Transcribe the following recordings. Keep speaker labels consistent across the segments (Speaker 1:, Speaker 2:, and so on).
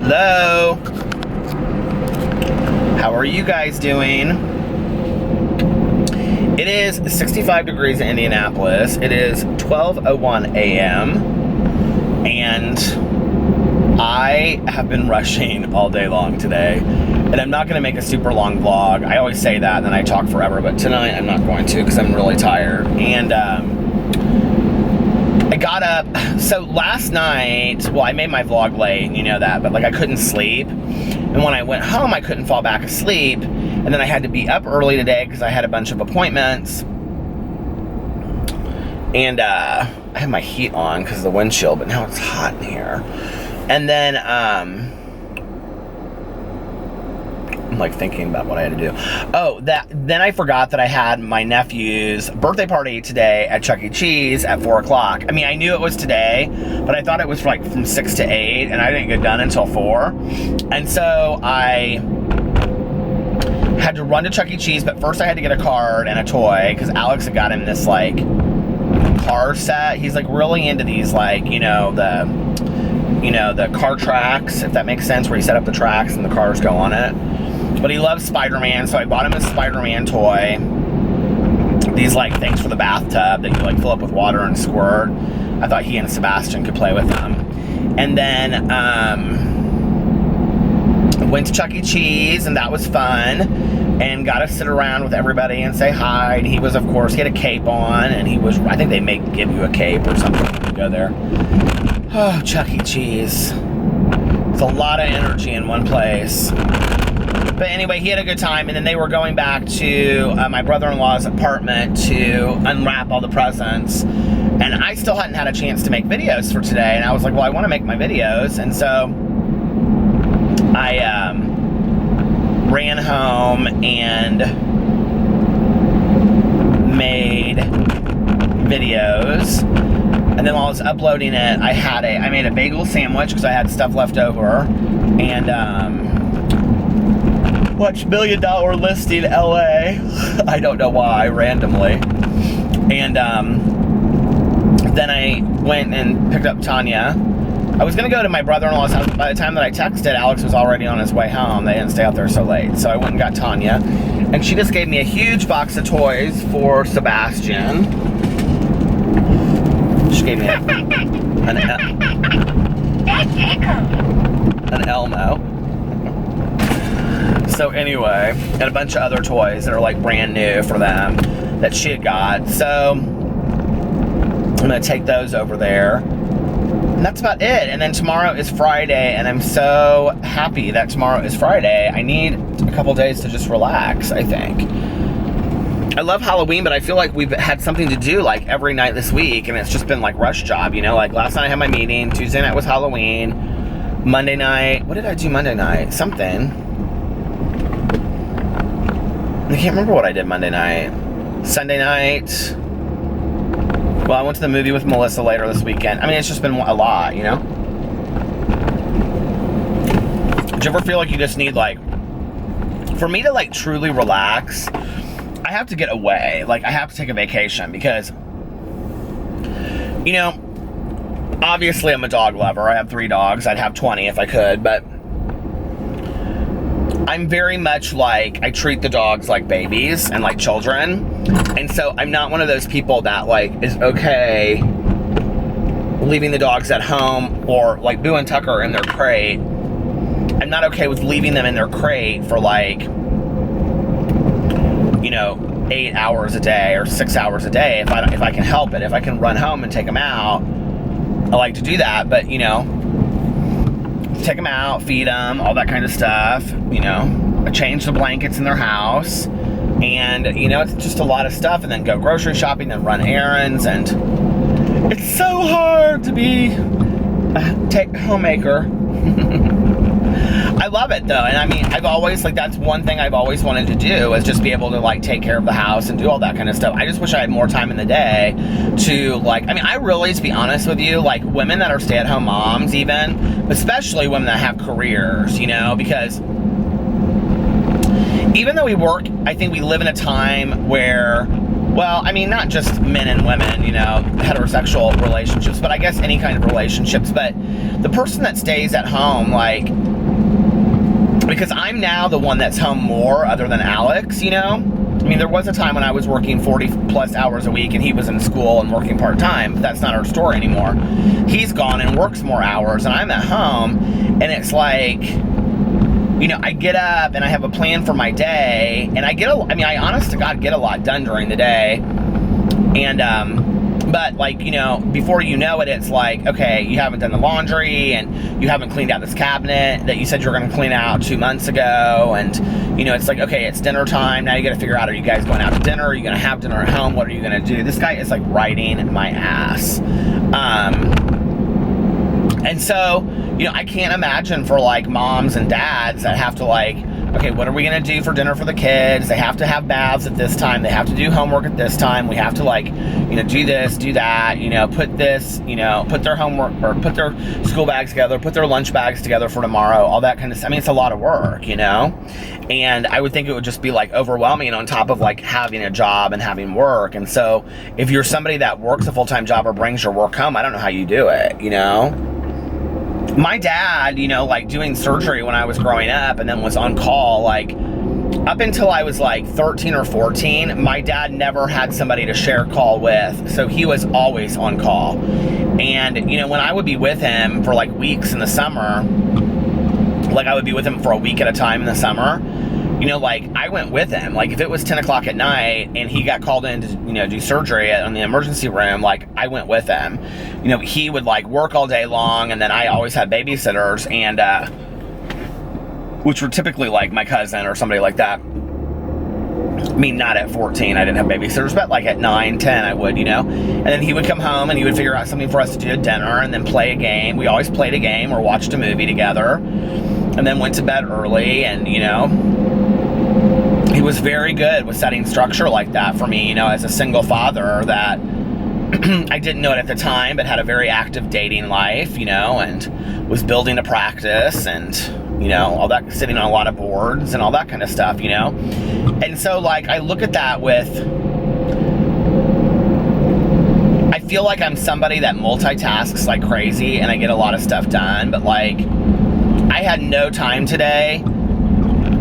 Speaker 1: Hello. How are you guys doing? It is 65 degrees in Indianapolis. It is 12:01 a.m. and I have been rushing all day long today. And I'm not going to make a super long vlog. I always say that and then I talk forever, but tonight I'm not going to because I'm really tired. And I got up, so last night, well, I made my vlog late, you know that, but like I couldn't sleep. And when I went home, I couldn't fall back asleep. And then I had to be up early today because I had a bunch of appointments. And I had my heat on because of the windshield, but now it's hot in here. And then, I'm like thinking about what I had to do. Oh, then I forgot that I had my nephew's birthday party today at Chuck E. Cheese at 4 o'clock. I mean, I knew it was today, but I thought it was like from 6 to 8, and I didn't get done until 4. And so I had to run to Chuck E. Cheese, but first I had to get a card and a toy, because Alex had got him this, like, car set. He's, like, really into these, like, the car tracks, if that makes sense, where you set up the tracks and the cars go on it. But he loves Spider-Man, so I bought him a Spider-Man toy. These, like, things for the bathtub that you, like, fill up with water and squirt. I thought he and Sebastian could play with them. And then, went to Chuck E. Cheese, and that was fun. And got to sit around with everybody and say hi. And he was, of course, he had a cape on, and he was, I think they give you a cape or something when you go there. Oh, Chuck E. Cheese. It's a lot of energy in one place. But anyway, he had a good time, and then they were going back to my brother-in-law's apartment to unwrap all the presents. And I still hadn't had a chance to make videos for today, and I was like, well, I want to make my videos. And so I ran home and made videos. And then while I was uploading it, I made a bagel sandwich because I had stuff left over, and watched $1 Million Listing LA. I don't know why, randomly. And then I went and picked up Tanya. I was gonna go to my brother-in-law's house. By the time that I texted, Alex was already on his way home. They didn't stay out there so late, so I went and got Tanya, and she just gave me a huge box of toys for Sebastian. She gave me an Elmo. So anyway, and a bunch of other toys that are like brand new for them that she had got. So I'm gonna take those over there. And that's about it. And then tomorrow is Friday, and I'm so happy that tomorrow is Friday. I need a couple days to just relax, I think. I love Halloween, but I feel like we've had something to do like every night this week, and it's just been like rush job, you know? Like last night I had my meeting, Tuesday night was Halloween, Monday night, what did I do Monday night? Something. I can't remember what I did Monday night. Sunday night. Well, I went to the movie with Melissa later this weekend. I mean, it's just been a lot, you know? Do you ever feel like you just need, like, for me to, like, truly relax, I have to get away. Like, I have to take a vacation because, you know, obviously I'm a dog lover. I have 3 dogs. I'd have 20 if I could, but I'm very much like, I treat the dogs like babies and like children. And so I'm not one of those people that like is okay leaving the dogs at home, or like Boo and Tucker in their crate. I'm not okay with leaving them in their crate for like, you know, 8 hours a day or 6 hours a day if I can help it. If I can run home and take them out, I like to do that. But, you know, take them out, feed them, all that kind of stuff, you know, change the blankets in their house, and, you know, it's just a lot of stuff, and then go grocery shopping and run errands, and it's so hard to be a homemaker. I love it though, and I mean, I've always, like, that's one thing I've always wanted to do, is just be able to, like, take care of the house and do all that kind of stuff. I just wish I had more time in the day to, like, I mean, I really, to be honest with you, like, women that are stay-at-home moms even, especially women that have careers, you know, because even though we work, I think we live in a time where, well, I mean, not just men and women, you know, heterosexual relationships, but I guess any kind of relationships, but the person that stays at home, like, because I'm now the one that's home more other than Alex, you know? I mean, there was a time when I was working 40 plus hours a week and he was in school and working part-time, but that's not our story anymore. He's gone and works more hours and I'm at home, and it's like, you know, I get up and I have a plan for my day, and I honest to God get a lot done during the day. And, but like, you know, before you know it, it's like, okay, you haven't done the laundry and you haven't cleaned out this cabinet that you said you were going to clean out 2 months ago. And, you know, it's like, okay, it's dinner time. Now you got to figure out, are you guys going out to dinner? Are you going to have dinner at home? What are you going to do? This guy is like riding my ass. And so, you know, I can't imagine for like moms and dads that have to like, okay, what are we going to do for dinner for the kids? They have to have baths at this time. They have to do homework at this time. We have to like, you know, do this, do that, you know, put this, you know, put their homework or put their school bags together, put their lunch bags together for tomorrow, all that kind of stuff. I mean, it's a lot of work, you know? And I would think it would just be like overwhelming on top of like having a job and having work. And so if you're somebody that works a full-time job or brings your work home, I don't know how you do it, you know? My dad, you know, like doing surgery when I was growing up and then was on call, like up until I was like 13 or 14, my dad never had somebody to share call with. So he was always on call. And, you know, when I would be with him for like weeks in the summer, like I would be with him for a week at a time in the summer, you know, like I went with him. Like if it was 10 o'clock at night and he got called in to, you know, do surgery in the emergency room, like I went with him. You know, he would like work all day long, and then I always had babysitters, and which were typically like my cousin or somebody like that. I mean, not at 14, I didn't have babysitters, but like at 9, 10, I would, you know. And then he would come home and he would figure out something for us to do at dinner and then play a game. We always played a game or watched a movie together, and then went to bed early. And, you know, he was very good with setting structure like that for me, you know, as a single father that I didn't know it at the time, but had a very active dating life, you know, and was building a practice and, you know, all that, sitting on a lot of boards and all that kind of stuff, you know. And so, like, I look at that with, I feel like I'm somebody that multitasks like crazy and I get a lot of stuff done, but like, I had no time today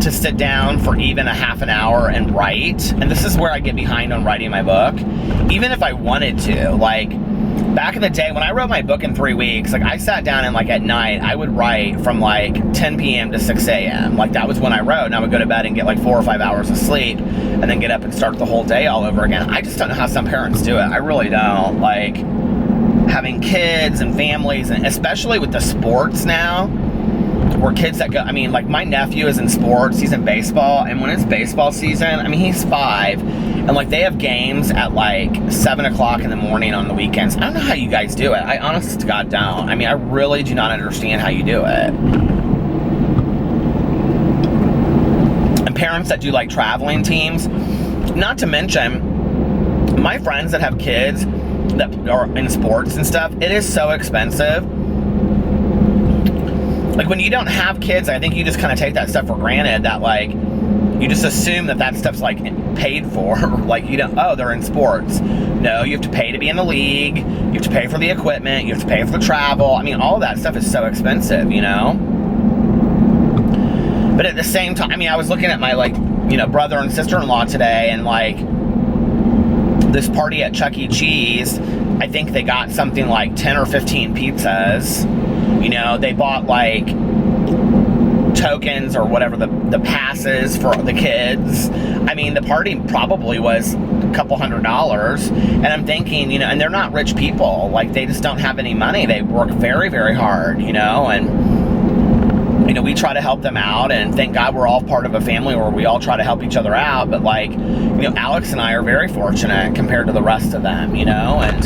Speaker 1: to sit down for even a half an hour and write. And this is where I get behind on writing my book. Even if I wanted to, like back in the day when I wrote my book in 3 weeks, like I sat down and like at night I would write from like 10 p.m. to 6 a.m. Like that was when I wrote, and I would go to bed and get like 4 or 5 hours of sleep and then get up and start the whole day all over again. I just don't know how some parents do it. I really don't. Like having kids and families, and especially with the sports now, where kids that go, I mean, like my nephew is in sports, he's in baseball, and when it's baseball season, I mean, he's 5, and like they have games at like 7 o'clock in the morning on the weekends. I don't know how you guys do it. I honest to God don't. I mean, I really do not understand how you do it. And parents that do like traveling teams, not to mention my friends that have kids that are in sports and stuff, it is so expensive. Like when you don't have kids, I think you just kind of take that stuff for granted, that like you just assume that that stuff's like paid for. Like you don't, oh, they're in sports. No, you have to pay to be in the league. You have to pay for the equipment. You have to pay for the travel. I mean, all of that stuff is so expensive, you know? But at the same time, I mean, I was looking at my like, you know, brother and sister-in-law today, and like this party at Chuck E. Cheese, I think they got something like 10 or 15 pizzas. You know, they bought like tokens or whatever, the passes for the kids. I mean, the party probably was a couple $100s. And I'm thinking, you know, and they're not rich people. Like, they just don't have any money. They work very, very hard, you know, and, you know, we try to help them out. And thank God we're all part of a family where we all try to help each other out. But, like, you know, Alex and I are very fortunate compared to the rest of them, you know, and,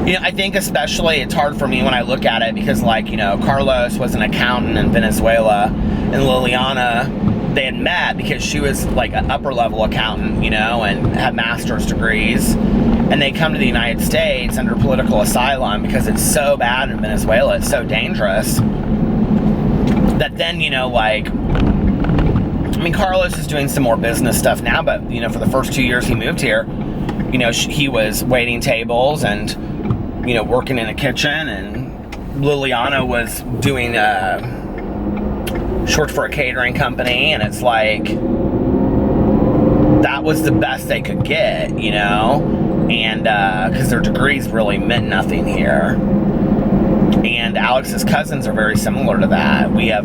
Speaker 1: you know, I think especially it's hard for me when I look at it because, like, you know, Carlos was an accountant in Venezuela, and Liliana, they had met because she was like an upper level accountant, you know, and had master's degrees, and they come to the United States under political asylum because it's so bad in Venezuela, it's so dangerous, that then, you know, like, I mean, Carlos is doing some more business stuff now, but, you know, for the first 2 years he moved here, you know, he was waiting tables and working in a kitchen, and Liliana was doing short for a catering company, and it's like that was the best they could get, and because their degrees really meant nothing here. And Alex's cousins are very similar to that. We have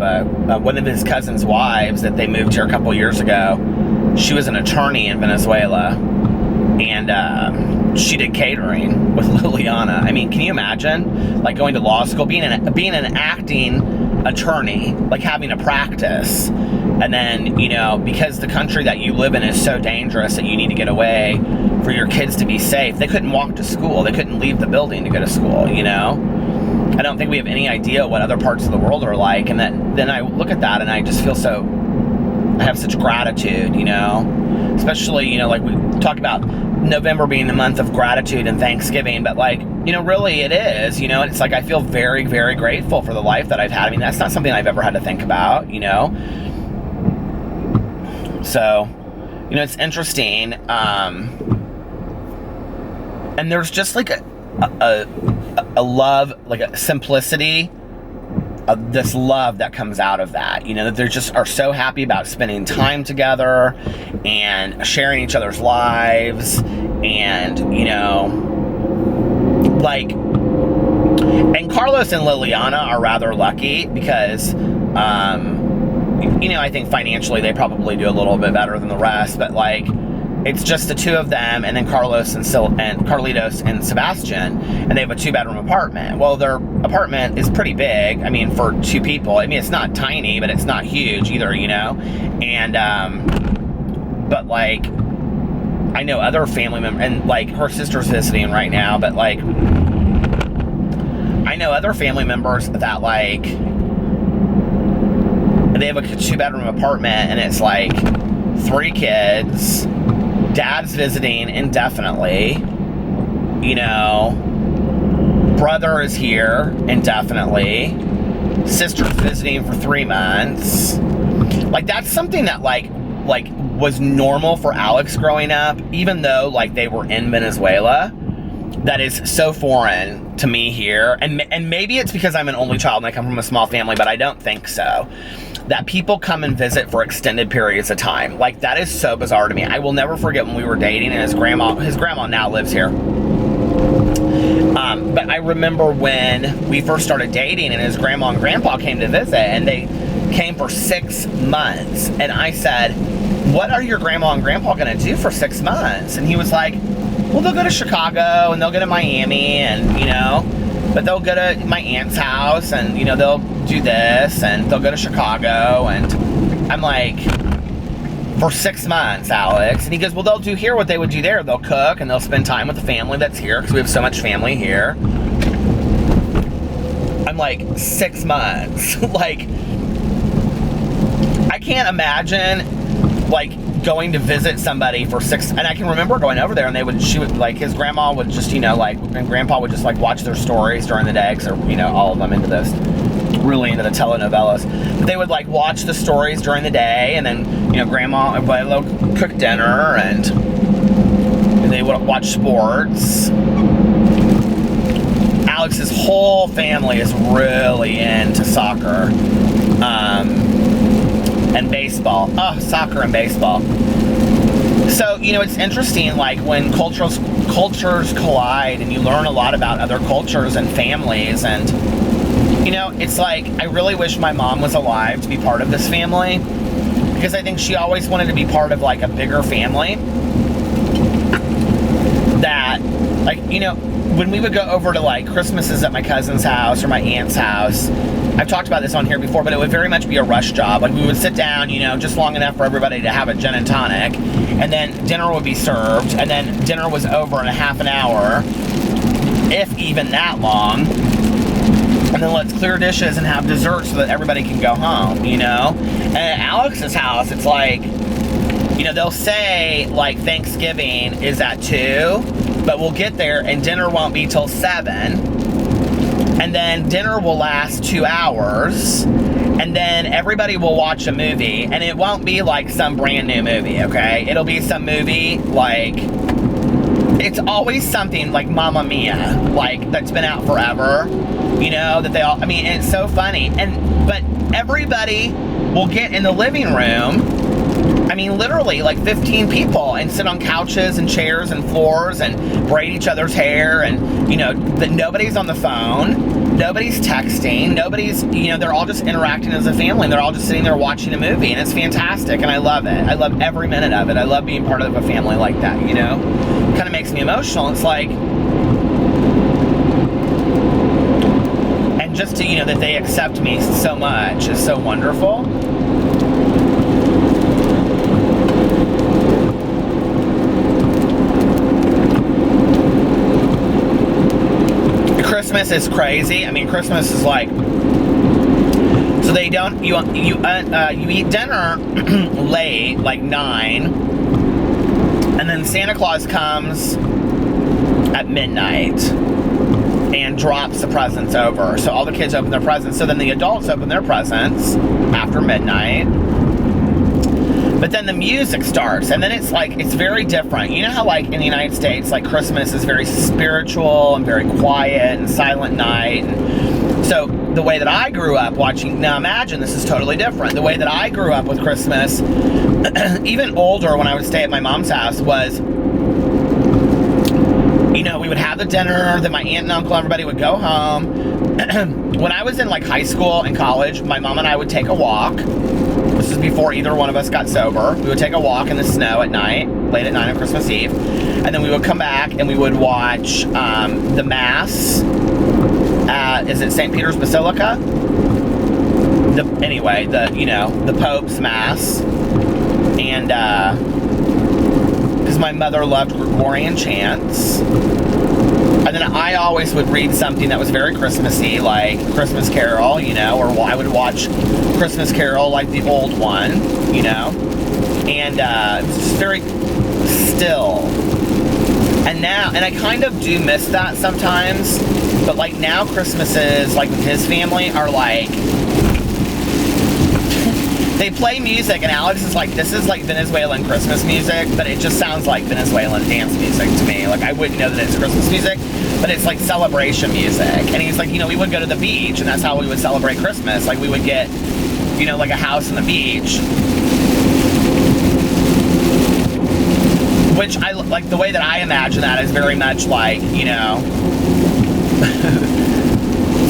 Speaker 1: one of his cousins' wives that they moved here a couple years ago. She was an attorney in Venezuela, and she did catering with Liliana. I mean, can you imagine, like, going to law school, being an acting attorney, like having a practice, and then, because the country that you live in is so dangerous that you need to get away for your kids to be safe. They couldn't walk to school. They couldn't leave the building to go to school, I don't think we have any idea what other parts of the world are like. And then I look at that and I just feel I have such gratitude, especially, like we talk about November being the month of gratitude and Thanksgiving, but like, really it is, and it's like, I feel very, very grateful for the life that I've had. I mean, that's not something I've ever had to think about, So, it's interesting. And there's just like a love, like a simplicity of this love that comes out of that, that they just are so happy about spending time together and sharing each other's lives, and like, and Carlos and Liliana are rather lucky because I think financially they probably do a little bit better than the rest, but like, it's just the two of them, and then Carlos and Carlitos and Sebastian, and they have a 2-bedroom apartment. Well, their apartment is pretty big. I mean, for 2 people. I mean, it's not tiny, but it's not huge either, And, but like, I know other family members, and like her sister's visiting right now, but like, I know other family members that like, they have a 2-bedroom apartment, and it's like 3 kids. Dad's visiting indefinitely, brother is here indefinitely, sister's visiting for 3 months. Like, that's something that like was normal for Alex growing up, even though like they were in Venezuela. That is so foreign to me here, and maybe it's because I'm an only child and I come from a small family, but I don't think so. That people come and visit for extended periods of time. Like, that is so bizarre to me. I will never forget when we were dating, and his grandma now lives here. But I remember when we first started dating, and his grandma and grandpa came to visit, and they came for 6 months. And I said, what are your grandma and grandpa gonna do for 6 months? And he was like, well, they'll go to Chicago, and they'll go to Miami, and, but they'll go to my aunt's house, and, they'll do this, and they'll go to Chicago. And I'm like, for 6 months, Alex? And he goes, well, they'll do here what they would do there. They'll cook, and they'll spend time with the family that's here, because we have so much family here. I'm like, 6 months? Like, I can't imagine, like, going to visit somebody for 6, and I can remember going over there, and she would, like, his grandma would just, and grandpa would just, like, watch their stories during the day, because they're, all of them into this, really into the telenovelas. But they would, like, watch the stories during the day, and then, grandma and abuelo cook dinner, and they would watch sports. Alex's whole family is really into soccer. And baseball. Oh, soccer and baseball. So, it's interesting, like, when cultures collide, and you learn a lot about other cultures and families, and, it's like, I really wish my mom was alive to be part of this family, because I think she always wanted to be part of, like, a bigger family that, like, when we would go over to, like, Christmases at my cousin's house or my aunt's house, I've talked about this on here before, but it would very much be a rush job. Like, we would sit down, just long enough for everybody to have a gin and tonic, and then dinner would be served, and then dinner was over in a half an hour, if even that long, and then let's clear dishes and have dessert so that everybody can go home, And at Alex's house, it's like, they'll say, like, Thanksgiving is at 2, but we'll get there, and dinner won't be till 7, and then dinner will last 2 hours, and then everybody will watch a movie, and it won't be like some brand new movie, okay? It'll be some movie like it's always something like Mamma Mia, like that's been out forever, you know, that they all, I mean, and it's so funny. But everybody will get in the living room, I mean, literally like 15 people, and sit on couches and chairs and floors and braid each other's hair, and, you know, that nobody's on the phone, nobody's texting, nobody's, you know, they're all just interacting as a family, and they're all just sitting there watching a movie, and it's fantastic, and I love it. I love every minute of it. I love being part of a family like that, you know? Kind of makes me emotional. It's like, and just to, you know, that they accept me so much is so wonderful. Christmas is crazy. I mean, Christmas is like, so they don't, you eat dinner late, like 9, and then Santa Claus comes at midnight and drops the presents over. So all the kids open their presents, so then the adults open their presents after midnight. But then the music starts, and then it's like, it's very different. You know how like in the United States, like Christmas is very spiritual and very quiet and silent night. And so the way that I grew up watching, now imagine this is totally different. The way that I grew up with Christmas, even older when I would stay at my mom's house, was, you know, we would have the dinner, then my aunt and uncle, everybody would go home. When I was in like high school and college, my mom and I would take a walk. This is before either one of us got sober. We would take a walk in the snow at night, late at night on Christmas Eve, and then we would come back and we would watch the Mass at, is it St. Peter's Basilica? Anyway, the Pope's Mass, and because my mother loved Gregorian chants. And then I always would read something that was very Christmassy, like Christmas Carol, you know, or I would watch Christmas Carol, like the old one, you know, and it was just very still. And now, and I kind of do miss that sometimes, but like now Christmases, like with his family, are like, they play music, and Alex is like, this is like Venezuelan Christmas music, but it just sounds like Venezuelan dance music to me. Like, I wouldn't know that it's Christmas music, but it's like celebration music. And he's like, you know, we would go to the beach, and that's how we would celebrate Christmas. Like, we would get, you know, like a house on the beach. Which I, like, the way that I imagine that is very much like, you know,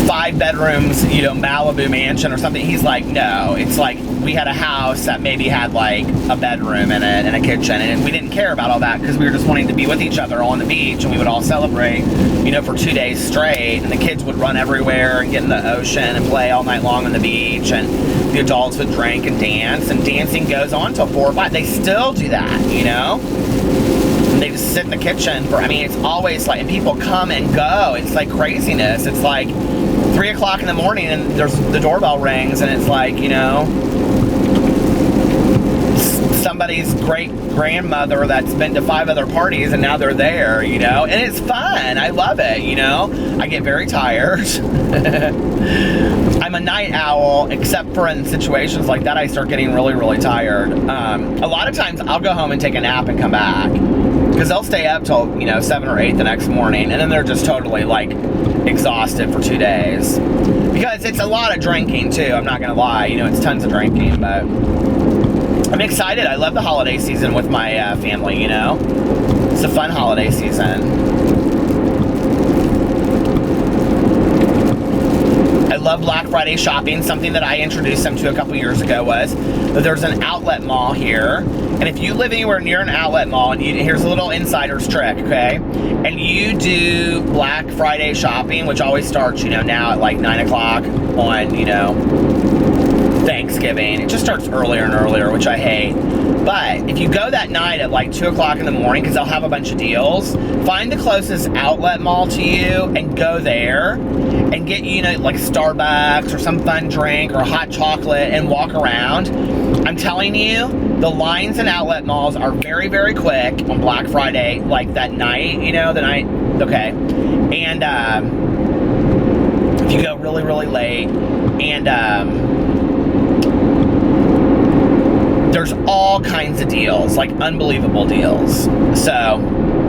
Speaker 1: 5 bedrooms, you know, Malibu mansion or something. He's like, no, it's like, we had a house that maybe had like a bedroom in it and a kitchen, and we didn't care about all that because we were just wanting to be with each other on the beach, and we would all celebrate, you know, for 2 days straight, and the kids would run everywhere and get in the ocean and play all night long on the beach, and the adults would drink and dance, and dancing goes on till 4 or 5. They still do that, you know? And they just sit in the kitchen for, I mean, it's always like, and people come and go. It's like craziness. It's like 3 o'clock in the morning and the doorbell rings, and it's like, you know, somebody's great grandmother that's been to 5 other parties, and now they're there, you know, and it's fun. I love it, you know. I get very tired. I'm a night owl, except for in situations like that, I start getting really, really tired. A lot of times I'll go home and take a nap and come back, because they'll stay up till, you know, 7 or 8 the next morning, and then they're just totally like exhausted for 2 days, because it's a lot of drinking too. I'm not gonna lie, you know, it's tons of drinking, but I'm excited. I love the holiday season with my family, you know. It's a fun holiday season. I love Black Friday shopping. Something that I introduced them to a couple years ago was that there's an outlet mall here. And if you live anywhere near an outlet mall, and here's a little insider's trick, okay? And you do Black Friday shopping, which always starts, you know, now at like 9 o'clock on, you know, Thanksgiving. It just starts earlier and earlier, which I hate. But if you go that night at like 2 o'clock in the morning, because they'll have a bunch of deals, find the closest outlet mall to you and go there and get, you know, like Starbucks or some fun drink or hot chocolate and walk around. I'm telling you, the lines in outlet malls are very, very quick on Black Friday, like that night, you know, the night, okay. And if you go really, really late, and there's all kinds of deals, like unbelievable deals. So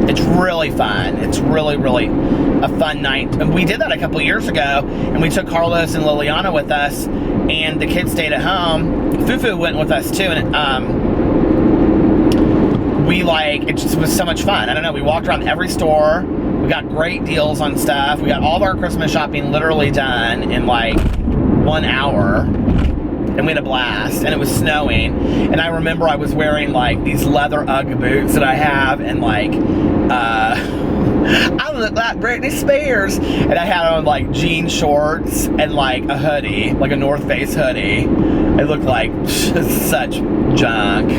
Speaker 1: It's really fun. It's really, really a fun night. And we did that a couple years ago, and we took Carlos and Liliana with us, and the kids stayed at home. Fufu went with us too, and it just was so much fun. I don't know, we walked around every store. We got great deals on stuff. We got all of our Christmas shopping literally done in like 1 hour. And we had a blast, and it was snowing, and I remember I was wearing like these leather Ugg boots that I have, and like I look like Britney Spears, and I had on like jean shorts and like a hoodie, like a North Face hoodie. I looked like such junk.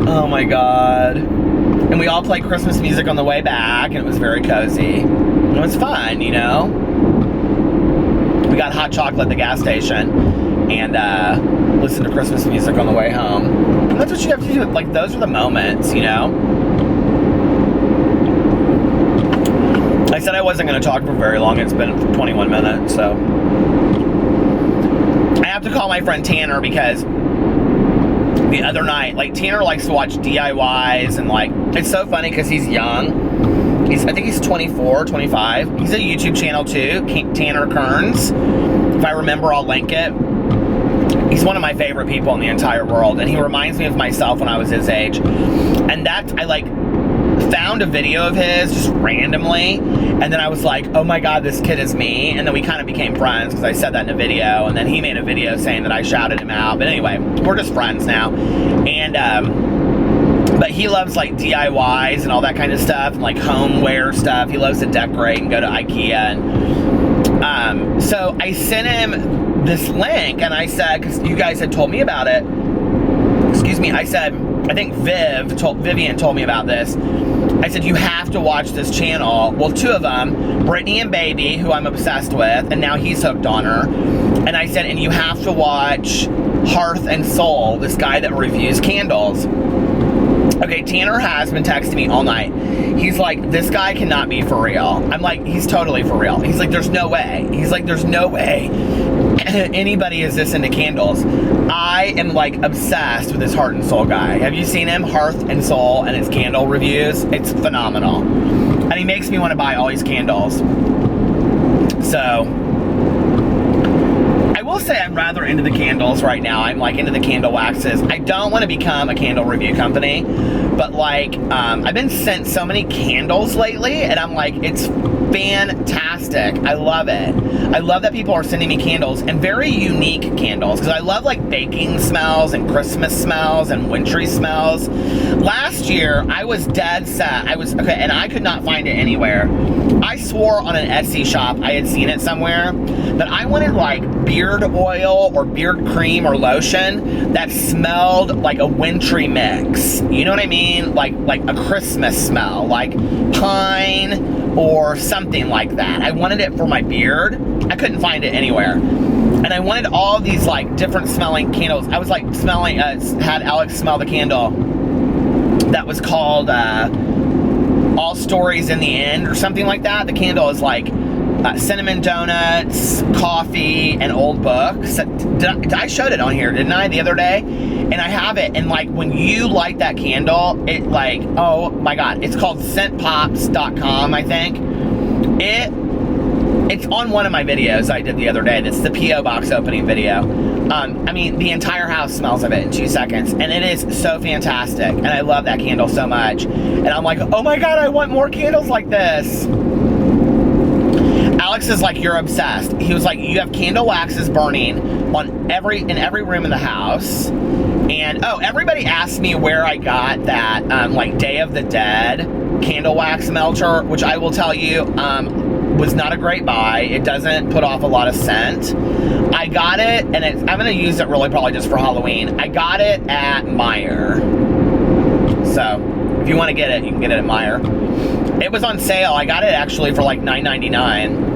Speaker 1: Oh my god. And we all played Christmas music on the way back, and it was very cozy. It was fun, you know? We got hot chocolate at the gas station and listened to Christmas music on the way home. And that's what you have to do. Like, those are the moments, you know? I said I wasn't going to talk for very long. It's been 21 minutes, so. I have to call my friend Tanner because the other night, like, Tanner likes to watch DIYs, and like, it's so funny because he's young. I think he's 24, 25. He's a YouTube channel too, Tanner Kearns. If I remember, I'll link it. He's one of my favorite people in the entire world, and he reminds me of myself when I was his age. And I like found a video of his just randomly, and then I was like, oh my god, this kid is me. And then we kind of became friends because I said that in a video, and then he made a video saying that I shouted him out. But anyway, we're just friends now. And but he loves like DIYs and all that kind of stuff, and like homeware stuff. He loves to decorate and go to IKEA. And so I sent him this link, and I said, because you guys had told me about it, excuse me, I said, I think Vivian told me about this. I said, you have to watch this channel. Well, two of them, Brittany and Baby, who I'm obsessed with, and now he's hooked on her. And I said, and you have to watch Hearth and Soul, this guy that reviews candles. Okay, Tanner has been texting me all night. He's like, this guy cannot be for real. I'm like, he's totally for real. He's like, there's no way. He's like, there's no way anybody is this into candles. I am like obsessed with this Heart and Soul guy. Have you seen him? Hearth and Soul and his candle reviews? It's phenomenal. And he makes me want to buy all these candles. So I will say I'm rather into the candles right now. I'm like into the candle waxes. I don't want to become a candle review company, but like I've been sent so many candles lately, and I'm like, it's fantastic. I love it. I love that people are sending me candles, and very unique candles, because I love like baking smells and Christmas smells and wintry smells. Last year I was dead set. And I could not find it anywhere. I swore on an Etsy shop I had seen it somewhere, but I wanted like beard oil or beard cream or lotion that smelled like a wintry mix. You know what I mean? Like a Christmas smell, like pine or something like that. I wanted it for my beard. I couldn't find it anywhere. And I wanted all these like different smelling candles. I was like smelling, had Alex smell the candle that was called All Stories in the End or something like that. The candle is like cinnamon donuts, coffee, and old books. I showed it on here, didn't I, the other day? And I have it, and like when you light that candle, it like, oh my god, it's called scentpops.com, I think. It's on one of my videos I did the other day. That's the P.O. box opening video. I mean, the entire house smells of it in 2 seconds, and it is so fantastic, and I love that candle so much. And I'm like, oh my god, I want more candles like this. Alex is like, you're obsessed. He was like, you have candle waxes burning in every room in the house. And oh, everybody asked me where I got that like Day of the Dead candle wax melter, which I will tell you was not a great buy. It doesn't put off a lot of scent. I got it, and I'm gonna use it really probably just for Halloween. I got it at Meijer. So if you want to get it, you can get it at Meijer. It was on sale. I got it actually for like $9.99.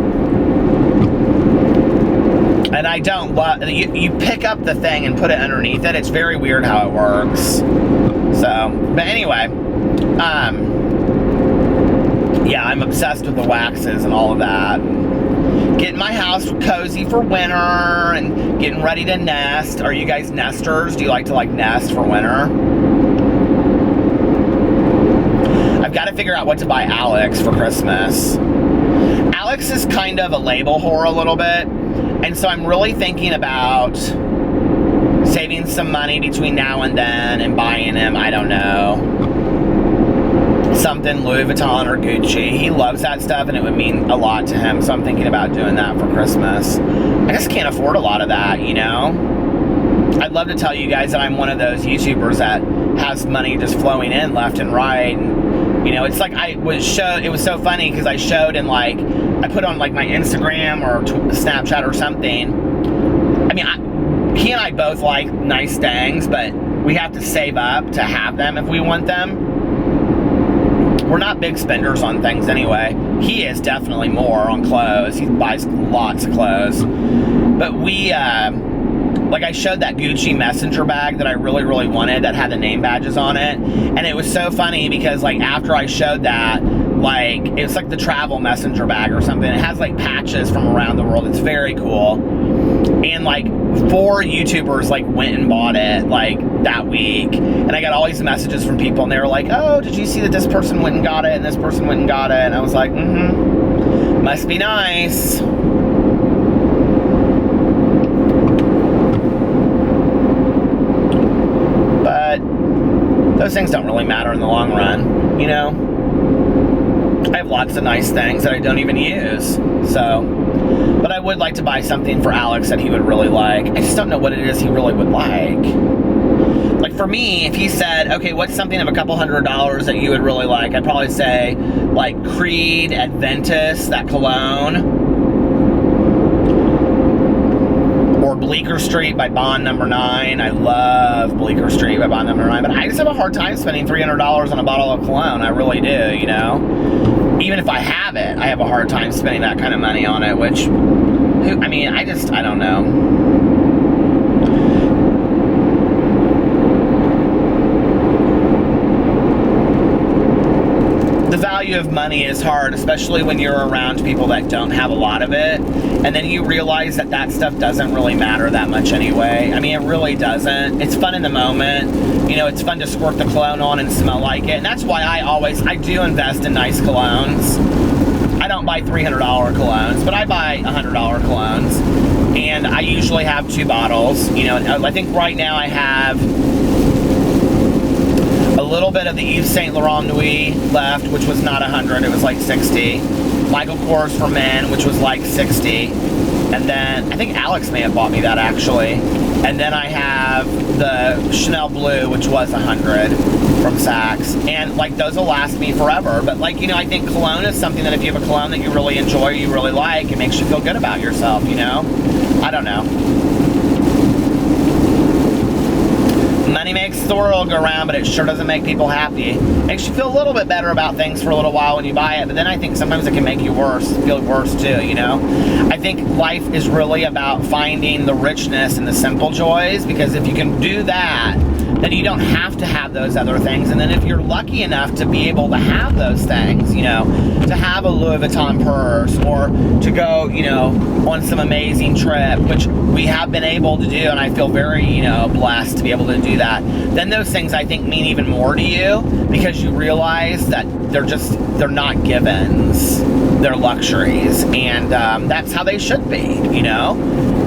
Speaker 1: And I don't love, you pick up the thing and put it underneath it. It's very weird how it works. So, but anyway, yeah, I'm obsessed with the waxes and all of that. Getting my house cozy for winter and getting ready to nest. Are you guys nesters? Do you like to like nest for winter? got to figure out what to buy Alex for Christmas. Alex is kind of a label whore a little bit, and so I'm really thinking about saving some money between now and then and buying him, I don't know, something Louis Vuitton or Gucci. He loves that stuff and it would mean a lot to him, so I'm thinking about doing that for Christmas. I just can't afford a lot of that, you know? I'd love to tell you guys that I'm one of those YouTubers that has money just flowing in left and right. And, you know, it's like it was so funny because I showed in like, I put on like my Instagram or Snapchat or something. I mean, he and I both like nice things, but we have to save up to have them if we want them. We're not big spenders on things anyway. He is definitely more on clothes. He buys lots of clothes. But we, like I showed that Gucci messenger bag that I really, really wanted that had the name badges on it. And it was so funny because like after I showed that, like it's like the travel messenger bag or something. It has like patches from around the world. It's very cool. And like 4 YouTubers like went and bought it like that week. And I got all these messages from people and they were like, oh, did you see that this person went and got it and this person went and got it? And I was like, must be nice. But those things don't really matter in the long run, you know? I have lots of nice things that I don't even use, so, but I would like to buy something for Alex that he would really like. I just don't know what it is he really would like. Like for me, if he said, okay, what's something of a couple $100 that you would really like? I'd probably say like Creed Adventus, that cologne, or Bleecker Street by Bond No. 9. I love Bleecker Street by Bond No. 9, but I just have a hard time spending $300 on a bottle of cologne. I really do, you know? Even if I have it, I have a hard time spending that kind of money on it, which, I mean, I don't know. The value of money is hard, especially when you're around people that don't have a lot of it, and then you realize that that stuff doesn't really matter that much anyway. I mean, it really doesn't. It's fun in the moment. You know, it's fun to squirt the cologne on and smell like it, and that's why I do invest in nice colognes. I don't buy $300 colognes, but I buy $100 colognes, and I usually have 2 bottles. You know, I think right now I have a little bit of the Yves Saint Laurent Nuit left, which was not 100, it was like 60. Michael Kors for Men, which was like 60. And then, I think Alex may have bought me that actually. And then I have the Chanel Blue, which was 100 from Saks. And like, those will last me forever. But like, you know, I think cologne is something that if you have a cologne that you really enjoy, you really like, it makes you feel good about yourself, you know? I don't know. Money makes the world go round, but it sure doesn't make people happy. Makes you feel a little bit better about things for a little while when you buy it, but then I think sometimes it can make you feel worse too, you know? I think life is really about finding the richness and the simple joys, because if you can do that, then you don't have to have those other things. And then if you're lucky enough to be able to have those things, you know, to have a Louis Vuitton purse, or to go, you know, on some amazing trip, which we have been able to do, and I feel very, you know, blessed to be able to do that, then those things I think mean even more to you, because you realize that they're not givens, they're luxuries, and that's how they should be, you know?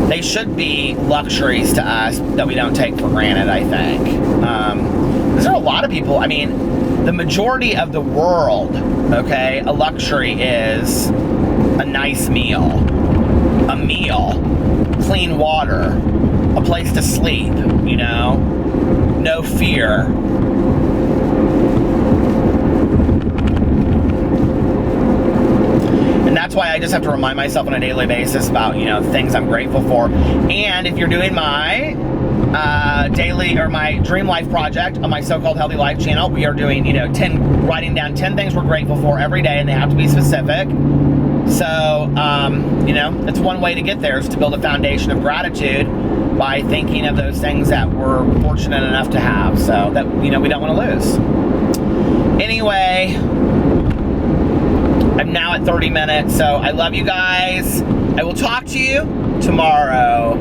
Speaker 1: They should be luxuries to us that we don't take for granted, I think. Because there are a lot of people, I mean, the majority of the world, okay, a luxury is a nice meal, a meal, clean water, a place to sleep, you know, no fear. And that's why I just have to remind myself on a daily basis about, you know, things I'm grateful for. And if you're doing my daily, or my Dream Life project on my So-Called Healthy Life channel, we are doing, you know, writing down 10 things we're grateful for every day, and they have to be specific. So, you know, that's one way to get there, is to build a foundation of gratitude by thinking of those things that we're fortunate enough to have, so that, you know, we don't want to lose. Anyway, I'm now at 30 minutes, so I love you guys. I will talk to you tomorrow.